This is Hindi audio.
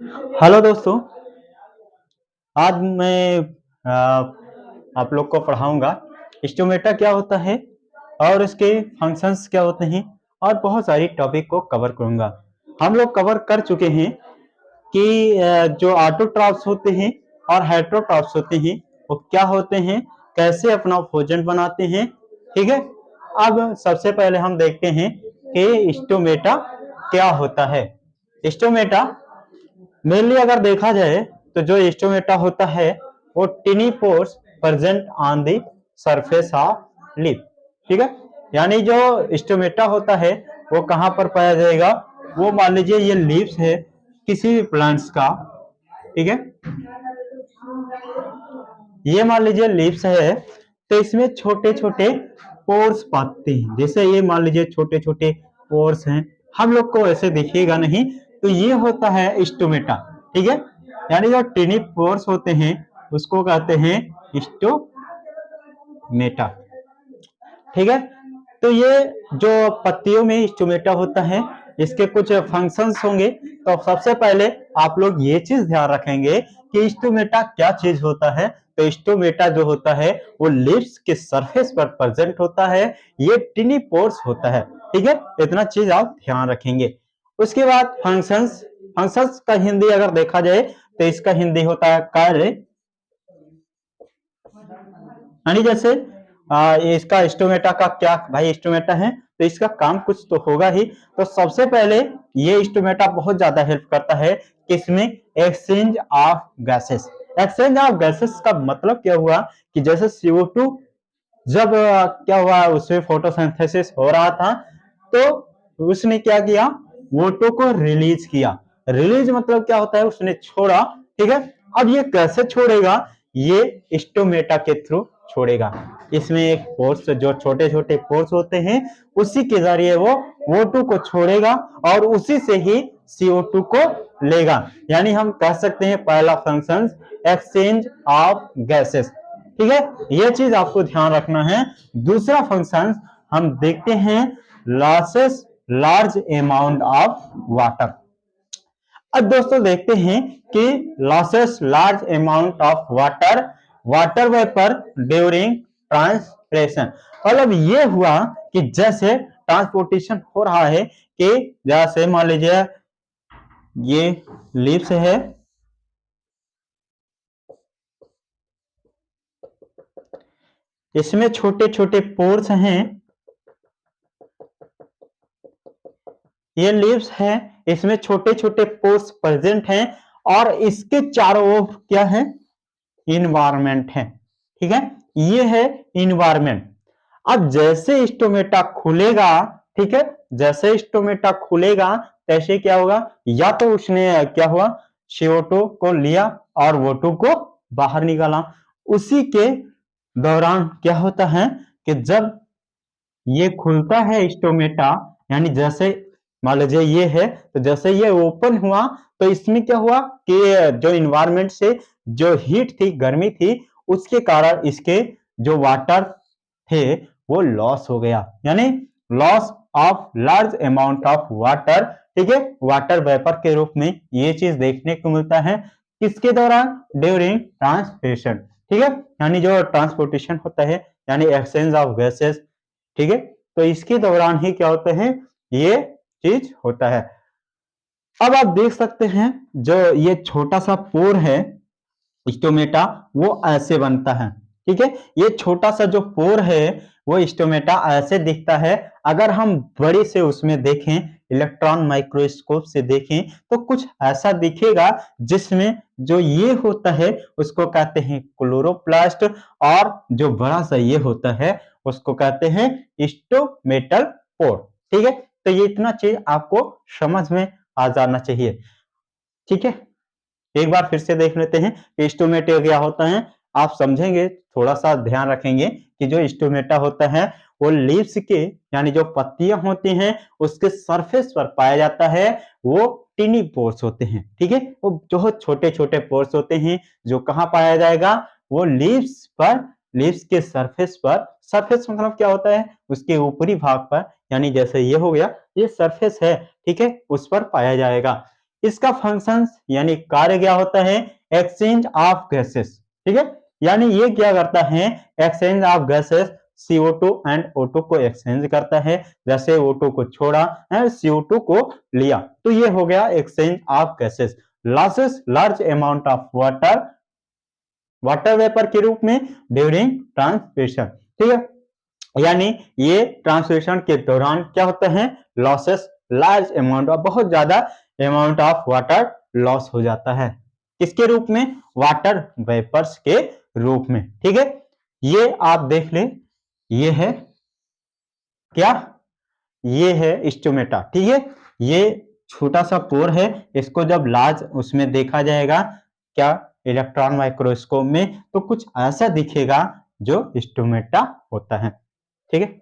हेलो दोस्तों। आज मैं आप लोग को पढ़ाऊंगा स्टोमेटा क्या होता है और इसके फंक्शंस क्या होते हैं और बहुत सारी टॉपिक को कवर करूंगा। हम लोग कवर कर चुके हैं कि जो ऑटोट्रॉफ्स होते हैं और हेटेरोट्रॉफ्स होते हैं वो क्या होते हैं, कैसे अपना भोजन बनाते हैं। ठीक है। अब सबसे पहले हम देखते हैं कि स्टोमेटा क्या होता है। स्टोमेटा मेनली अगर देखा जाए तो जो स्टोमेटा होता है वो टिनी pores present on the surface of leaf. ठीक है। यानी जो स्टोमेटा होता है वो कहां पर पाया जाएगा, वो मान लीजिए ये लीव्स है किसी भी प्लांट्स का। ठीक है। ये मान लीजिए लीव्स है तो इसमें छोटे छोटे पोर्स पाते हैं। जैसे ये मान लीजिए छोटे छोटे पोर्स हैं, हम लोग को ऐसे दिखेगा नहीं, तो ये होता है स्टोमेटा। ठीक है। यानी जो टिनी पोर्स होते हैं उसको कहते हैं स्टोमेटा। ठीक है। तो ये जो पत्तियों में स्टोमेटा होता है इसके कुछ फंक्शंस होंगे। तो सबसे पहले आप लोग ये चीज ध्यान रखेंगे कि स्टोमेटा क्या चीज होता है। तो स्टोमेटा जो होता है वो लीव्स के सरफेस पर प्रेजेंट होता है। ये टिनी पोर्स होता है। ठीक है। इतना चीज आप ध्यान रखेंगे। उसके बाद फंक्शंस। फंक्शंस का हिंदी अगर देखा जाए तो इसका हिंदी होता है कार्य। यानी जैसे इसका स्टोमेटा का क्या भाई स्टोमेटा है तो इसका काम कुछ तो होगा ही। तो सबसे पहले ये स्टोमेटा बहुत ज्यादा हेल्प करता है किसमें, exchange of gases. Exchange of gases का मतलब क्या हुआ कि जैसे CO2 जब क्या हुआ उसमें फोटोसिंथेसिस हो रहा था तो उसने क्या किया, वोटो को रिलीज किया। रिलीज मतलब क्या होता है, उसने छोड़ा। ठीक है। अब ये कैसे छोड़ेगा, ये स्टोमेटा के थ्रू छोड़ेगा। इसमें एक फोर्स, जो छोटे छोटे फोर्स होते हैं उसी के जरिए वो O2 को छोड़ेगा और उसी से ही CO2 को लेगा। यानी हम कह सकते हैं पहला फंक्शन एक्सचेंज ऑफ गैसेस। ठीक है। यह चीज आपको ध्यान रखना है। दूसरा फंक्शन हम देखते हैं losses large amount of water. अब दोस्तों देखते हैं कि losses large amount of water, water vapour during transpiration. मतलब ये हुआ कि जैसे ट्रांसपोर्टेशन हो रहा है कि जैसे मान लीजिए ये लिप्स है, इसमें छोटे छोटे पोर्स हैं, ये लिप्स है, इसमें छोटे छोटे पोर्स प्रेजेंट हैं और इसके चारों ओर क्या है, इन्वायरमेंट है। ठीक है। ये है इन्वायरमेंट। अब जैसे स्टोमेटा खुलेगा, ठीक है, जैसे स्टोमेटा खुलेगा तैसे क्या होगा, या तो उसने क्या हुआ CO2 को लिया और O2 को बाहर निकाला। उसी के दौरान क्या होता है कि जब ये खुलता है स्टोमेटा, यानी जैसे मान लीजिए ये है तो जैसे ये ओपन हुआ तो इसमें क्या हुआ कि जो इन्वायरमेंट से जो हीट थी, गर्मी थी, उसके कारण इसके जो वाटर थे वो लॉस हो गया। यानी loss of large amount of water. ठीक है। वाटर वेपर के रूप में ये चीज देखने को मिलता है किसके दौरान, ड्यूरिंग ट्रांसपोर्टेशन। ठीक है। यानी जो ट्रांसपोर्टेशन होता है यानी एक्सचेंज ऑफ गैसेस। ठीक है। तो इसके दौरान ही क्या होता है, ये चीज होता है। अब आप देख सकते हैं जो ये छोटा सा पोर है स्टोमेटा वो ऐसे बनता है। ठीक है। ये छोटा सा जो पोर है वो स्टोमेटा ऐसे दिखता है। अगर हम बड़े से उसमें देखें, इलेक्ट्रॉन माइक्रोस्कोप से देखें तो कुछ ऐसा दिखेगा जिसमें जो ये होता है उसको कहते हैं क्लोरोप्लास्ट और जो बड़ा सा ये होता है उसको कहते हैं स्टोमेटल पोर। ठीक है। तो ये इतना चीज आपको समझ में आ जाना चाहिए। ठीक है। एक बार फिर से देख लेते हैं कि स्टोमेटा क्या होता है। आप समझेंगे, थोड़ा सा ध्यान रखेंगे कि जो स्टोमेटा होता है वो लीव्स के यानी जो पत्तियां होती हैं उसके सरफेस पर पाया जाता है। वो टिनी पोर्स होते हैं। ठीक है। वो जो छोटे छोटे पोर्स होते हैं जो कहाँ पाया जाएगा, वो लीव्स पर, लीव्स के सरफेस पर। सरफेस मतलब क्या होता है, उसके ऊपरी भाग पर। यानी जैसे ये हो गया, ये सरफेस है। ठीक है। उस पर पाया जाएगा। इसका फंक्शन यानी कार्य क्या होता है, एक्सचेंज ऑफ गैसेस, ठीक है। यानी ये क्या करता है, exchange of gases, CO2 and O2 को एक्सचेंज करता है, जैसे O2 को छोड़ा एंड CO2 को लिया, तो ये हो गया exchange of gases. Losses large amount of water, water vapour के रूप में ड्यूरिंग ट्रांसपिरेशन, ठीक है। यानी ये ट्रांसपिरेशन के दौरान क्या होता है, लॉसेस लार्ज अमाउंट ऑफ, बहुत ज्यादा अमाउंट ऑफ वाटर लॉस हो जाता है, किसके रूप में, वाटर वेपर्स के रूप में, ठीक है। ये आप देख ले, ये है क्या, ये है स्टोमेटा, ठीक है। ये छोटा सा पोर है, इसको जब लार्ज उसमें देखा जाएगा क्या, इलेक्ट्रॉन माइक्रोस्कोप में, तो कुछ ऐसा दिखेगा जो स्टोमेटा होता है, ठीक है।